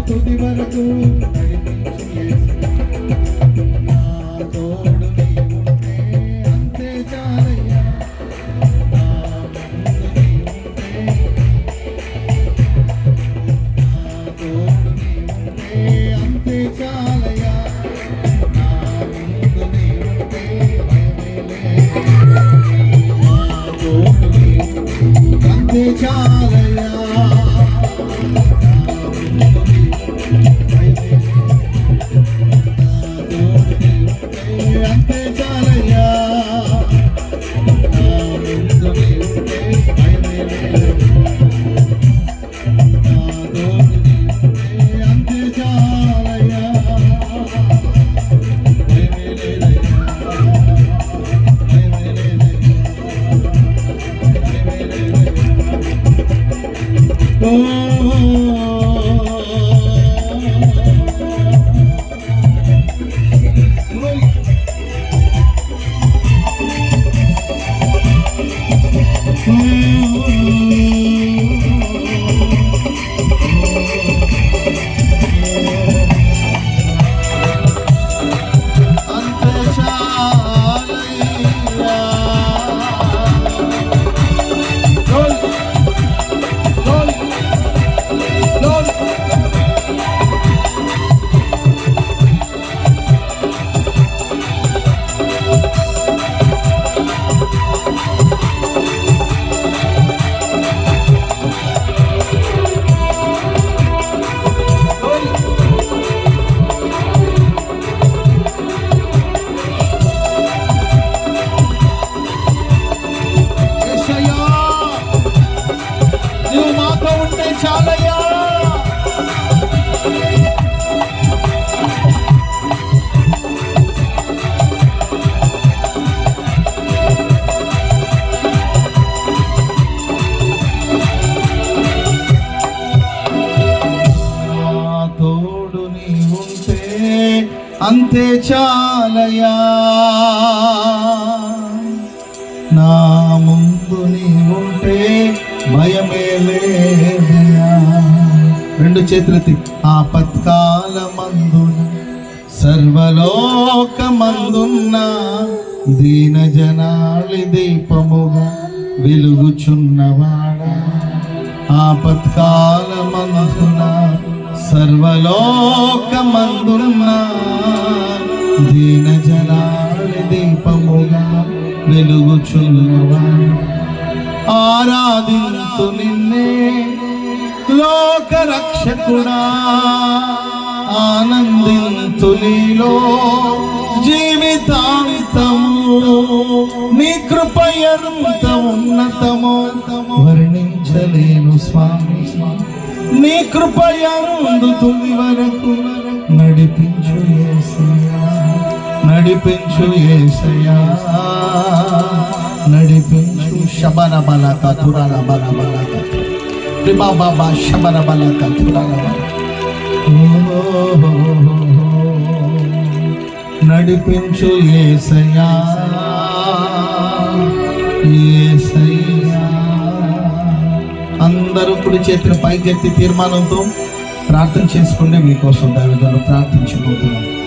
తుది వరకు నడిపించు యేసయ్యా. నా తోడు నీవుంటే అంతే చాలయ్యా. నా ముందు నీవుంటే, నా తోడు నీవుంటే అంతే చాలయ్యా. నా ముందు నీవుంటే భయమే లేదు. నా తోడు నీవుంటే అంతే చాలయ్యా. అంతే చాలయ్యా. నా ముందు నీవుంటే భయమే లేదు. నా తోడు నీవుంటే అంతే చాలయ్యా. భయమే లేదయ్యా. భయమే లేదయ్యా. భయమే లేదయ్యా. ఓ చాలయ్యా. తోడు నీవుంటే అంతే చాలయ్యా. నా ముందు నీవుంటే భయమే లేదయ్యా. రెండు చేతులెత్తి ఆపత్కాలమందున సర్వలోకమందున్న దీన జనాళి దీపముగా వెలుగుచున్నవాడా. ఆపత్కాలమందున సర్వలోకమందున్న దీన జనాళి దీపముగా వెలుగుచున్నవాడా. ఆరాధింతు నిన్నే లోక రక్షకుడా. ఆనందింతు నీలో జీవితాంతము. నీ కృప ఎంత ఉన్నతమో వర్ణించలేను స్వామి. నీ కృప యందు తుది వరకు నడిపించు యేసయ్యా. నడిపించు యేసయ్యా. నడిపించు. శబన బలక తురాల బల బలక బాబా శబన బలక తురాల బల. నడిపించు యేసయ్యా. యేసయ్యా. అందరూ కుడి చేతిని పైకెత్తి తీర్మానంతో ప్రార్థన చేసుకుంటే మీకోసం దైవజనులు ప్రార్థించబోతున్నాం.